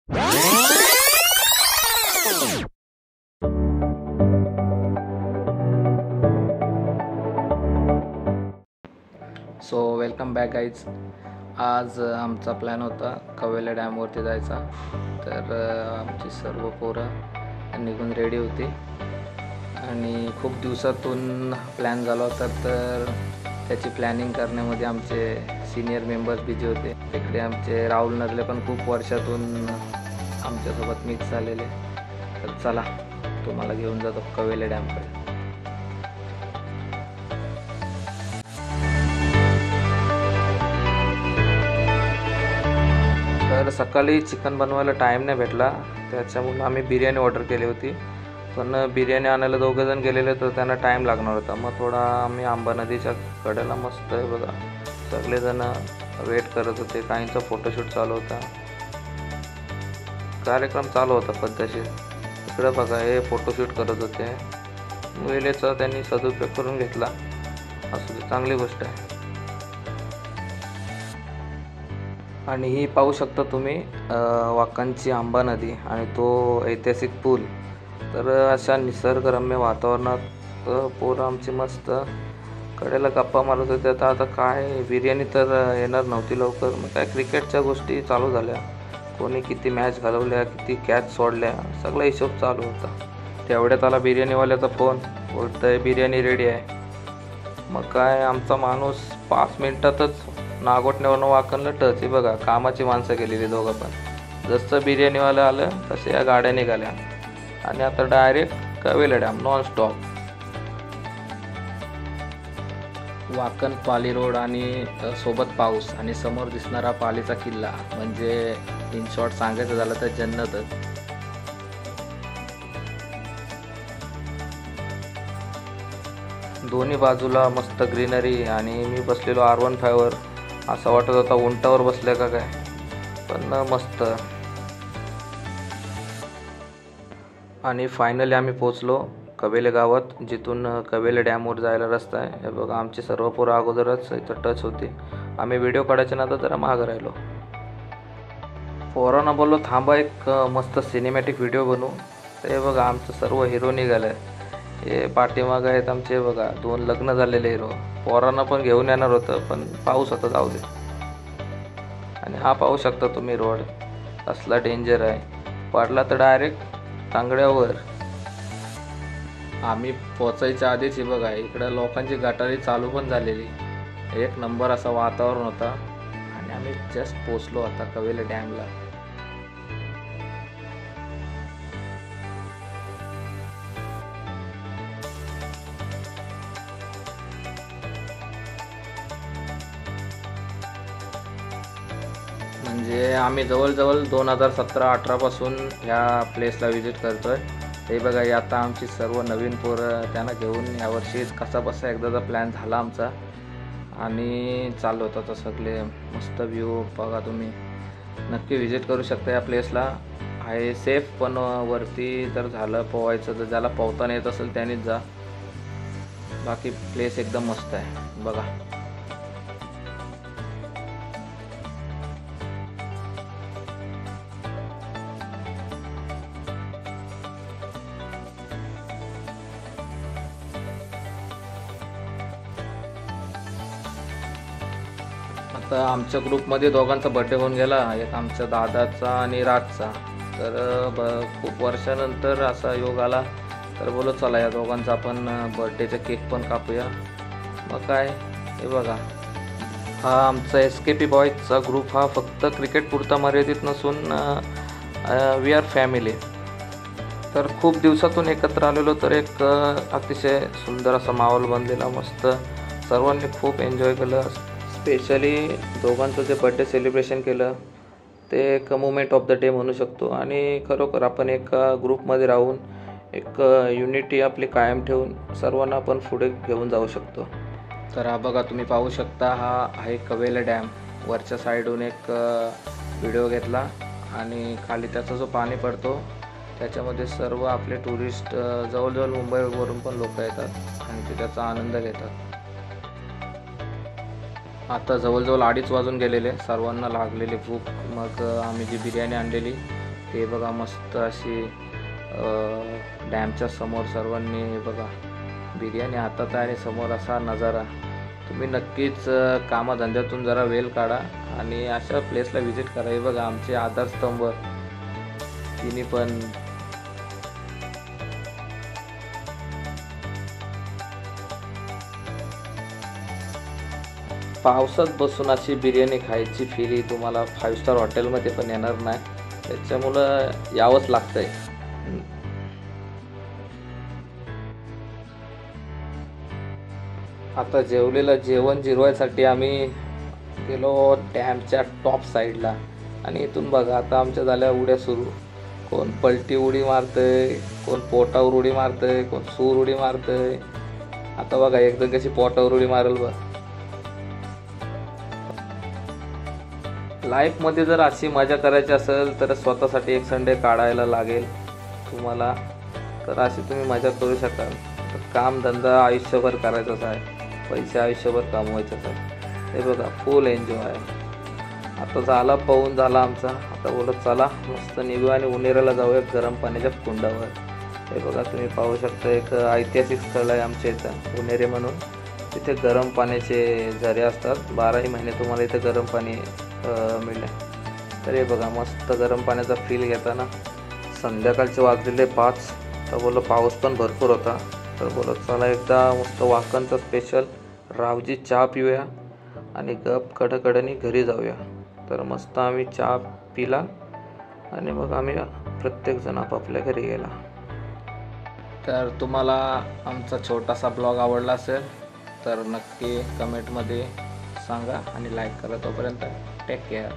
So welcome back guys. आज आमचा plan होता कवेला डॅमवरती जायचा. तर आमची सर्व पोरं निघून रेडी होती आणि खूप दिवसातून प्लॅन झाला होता. तर त्याची प्लॅनिंग करण्यामध्ये आमचे सिनियर मेंबर्स बिझी होते. तिकडे आमचे राहुल नरले पण खूप वर्षातून आमच्यासोबत मिक्स झालेले. तर चला तुम्हाला घेऊन जातो कवेला डॅमकडे. तर सकाळी चिकन बनवायला टाईम नाही भेटला, त्याच्यामुळे आम्ही बिर्याणी ऑर्डर केली होती. पण बिर्याणी आणायला दोघंजण गेलेले तर त्यांना टाईम लागणार होता. मग थोडा आम्ही आंबा नदीच्या कडेला मस्त आहे बघा सगळेजण वेट करत होते. काहींचा फोटोशूट चालू होता, कार्यक्रम चालू होता पद्धतशीर. इकडं बघा हे फोटोशूट करत होते. वेळेचा त्यांनी सदुपयोग करून घेतला, असू दे, चांगली गोष्ट आहे. आणि ही पाहू शकता तुम्ही वाकांची आंबा नदी आणि तो ऐतिहासिक पूल. तर अशा निसर्गरम्य वातावरणात पोरं आमची मस्त कडेला गप्पा मारत होते. आता काय बिर्याणी तर येणार नव्हती लवकर, मग काय क्रिकेटच्या गोष्टी चालू झाल्या. कोणी किती मॅच घालवल्या, किती कॅच सोडल्या, सगळा हिशोब चालू होता. तेवढ्यात आला बिर्याणीवाल्याचा फोन, बोलतंय बिर्याणी रेडी आहे. मग काय आमचा माणूस 5 मिनिटातच नागोठण्यावरनं वाकणलं टच. हे बघा कामाची माणसं गेलेली दोघं पण. जसं बिर्याणीवालं आलं तसे या गाड्या निघाल्या आणि आता direct Kavela dam non stop. Wakan Pali road आणि सोबत पाऊस आणि समोर दिसणारा पालीचा किल्ला, म्हणजे इन शॉर्ट सांगायचं झालं तर जन्नतच. दोन्ही बाजूला मस्त ग्रीनरी आणि मी बसलेलो R15 वर. असं वाटत होता उंटावर बसलं का काय, पण मस्त. आणि फायनली आम्ही पोचलो कवेले गावात, जिथून कवेले डॅमवर जायला रस्ता आहे. हे बघा आमची सर्व पोरं अगोदरच इथं टच होती. आम्ही व्हिडिओ काढायच्या नादात जरा मागं राहिलो. पोरांना बोललो थांबा एक मस्त सिनेमॅटिक व्हिडिओ बनवू. तर हे बघा आमचं सर्व हिरो निघालं आहे. हे पाठीमागं आहेत आमचे बघा 2 लग्न झालेले हिरो. पोरांना पण घेऊन येणार होतं पण पाऊस होता, जाऊ दे. आणि हा पाहू शकता तुम्ही रोड असला डेंजर आहे, पडला तर डायरेक्ट टांगड्यावर. आम्ही पोचायच्या आधीच बघा इकडं लोकांची गटारी चालू पण झालेली. एक नंबर असं वातावरण होता आणि आम्ही जस्ट पोचलो आता कवेला डॅमला. म्हणजे आम्ही जवळजवळ 2017-18 पासून ह्या प्लेसला व्हिजिट करतोय. हे बघा आता आमची सर्व नवीन पोरं त्यांना घेऊन यावर्षी कसा बसा एकदाचा प्लॅन झाला आमचा आणि चालू होता. तर सगळे मस्त व्ह्यू बघा, तुम्ही नक्की व्हिजिट करू शकता या प्लेसला. आहे सेफ, पण वरती जर झालं पोहायचं तर ज्याला पोहता येत असेल त्यानेच जा. बाकी प्लेस एकदम मस्त आहे बघा. आता आमच्या ग्रुपमध्ये दोघांचा बड्डे होऊन गेला, एक आमच्या दादाचा आणि राजचा. तर खूप वर्षानंतर असा योग आला, तर बोलत चला या दोघांचा आपण बड्डेचा केक पण कापूया. मग काय हे बघा हा आमचा SKP बॉयजचा ग्रुप. हा फक्त क्रिकेट पुरता मर्यादित नसून वी आर फॅमिली. तर खूप दिवसातून एकत्र आलेलो, तर एक अतिशय सुंदर असा माहोल बनलेला. मस्त सर्वांनी खूप एन्जॉय केलं. स्पेशली दोघांचं जे बड्डे सेलिब्रेशन केलं ते एक मुमेंट ऑफ द डे म्हणू शकतो. आणि खरोखर आपण एक ग्रुपमध्ये राहून एक युनिटी आपली कायम ठेवून सर्वांना आपण पुढे घेऊन जाऊ शकतो. तर हा बघा तुम्ही पाहू शकता, हा आहे कवेला डॅम. वरच्या साईडहून एक व्हिडिओ घेतला आणि खाली त्याचा जो पाणी पडतो त्याच्यामध्ये सर्व आपले टुरिस्ट जवळजवळ मुंबईवरून पण लोक येतात आणि ते त्याचा आनंद घेतात. आता जवळजवळ 2:30 वाजून गेलेले, सर्वांना लागलेले भूक. मग आम्ही जी बिर्याणी आणलेली ते बघा मस्त अशी डॅमच्या समोर सर्वांनी हे बघा बिर्याणी हातात आहे आणि समोर असा नजारा. तुम्ही नक्कीच कामधंद्यातून जरा वेळ काढा आणि अशा प्लेसला व्हिजिट करा. हे बघा आमचे आधारस्तंभ तिन्ही पण. पावसात बसून अशी बिर्याणी खायची फील ही तुम्हाला 5 स्टार हॉटेलमध्ये पण येणार नाही, त्याच्यामुळं यावंच लागतंय. आता जेवलेलं जेवण जिरवायसाठी आम्ही गेलो डॅमच्या टॉप साईडला आणि इथून बघा आता आमच्या झाल्या उड्या सुरू. कोण पलटी उडी मारतंय, कोण पोटावर उडी मारतंय, कोण सूर उडी मारतंय. आता बघा एकदम कशी पोटावर उडी मारेल बघ. लाईफमध्ये जर अशी मजा करायची असेल तर स्वतःसाठी एक संडे काढायला लागेल तुम्हाला, तर अशी तुम्ही मजा करू शकाल. कामधंदा आयुष्यभर करायचाच आहे, पैसे आयुष्यभर कमवायचेच आहे. हे बघा फुल एन्जॉय. आता झाला पाहून झाला आमचा. आता बोलत चला मस्त निघू आणि उन्हेराला जाऊया गरम पाण्याच्या कुंडावर. हे बघा तुम्ही पाहू शकता एक ऐतिहासिक स्थळ आहे आमच्या इथं उन्हेरे म्हणून. तिथे गरम पाण्याचे झरे असतात, 12ही महिने तुम्हाला इथे गरम पाणी मिळेल. तर हे बघा मस्त गरम पाण्याचा फील घेताना. संध्याकाळचे वाजलेले 5. तर बोललो पाऊस पण भरपूर होता, तर बोलत चला एकदा मस्त वाकणचा स्पेशल रावजी चहा पिऊया आणि गप कडकडनी घरी जाऊया. तर मस्त आम्ही चहा पिला आणि मग आम्ही प्रत्येकजण आपापल्या घरी गेला. तर तुम्हाला आमचा छोटासा ब्लॉग आवडला असेल तर नक्की कमेंटमध्ये सांगा आणि लाईक करा. तोपर्यंत टेक केअर.